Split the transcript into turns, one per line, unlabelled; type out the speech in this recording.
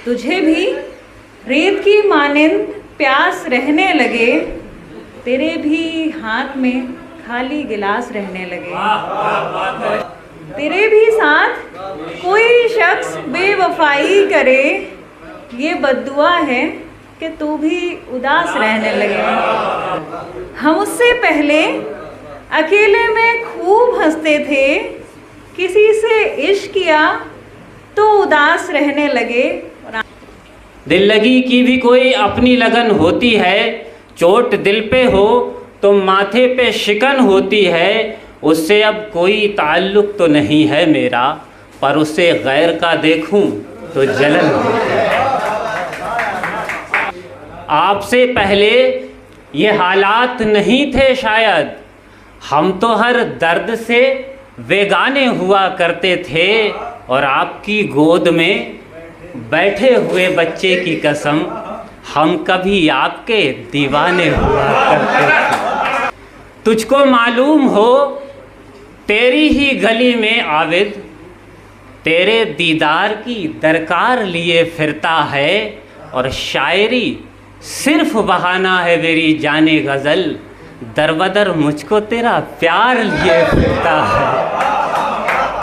तुझे भी रेत की मानिंद प्यास रहने लगे, तेरे भी हाथ में खाली गिलास रहने लगे। तेरे भी साथ कोई शख्स बेवफाई करे, ये बद्दुआ है कि तू भी उदास रहने लगे। हम उससे पहले अकेले में खूब हंसते थे, किसी से इश्क किया तो उदास रहने लगे।
दिल लगी की भी कोई अपनी लगन होती है, चोट दिल पे हो तो माथे पे शिकन होती है। उससे अब कोई ताल्लुक़ तो नहीं है मेरा, पर उसे गैर का देखूं तो जलन होती है। आपसे पहले ये हालात नहीं थे शायद, हम तो हर दर्द से बेगाने हुआ करते थे, और आपकी गोद में बैठे हुए बच्चे की कसम हम कभी आपके दीवाने हुआ करते थे। तुझको मालूम हो तेरी ही गली में आविद तेरे दीदार की दरकार लिए फिरता है, और शायरी सिर्फ बहाना है मेरी जाने गज़ल, दरबदर मुझको तेरा प्यार लिए फिरता है।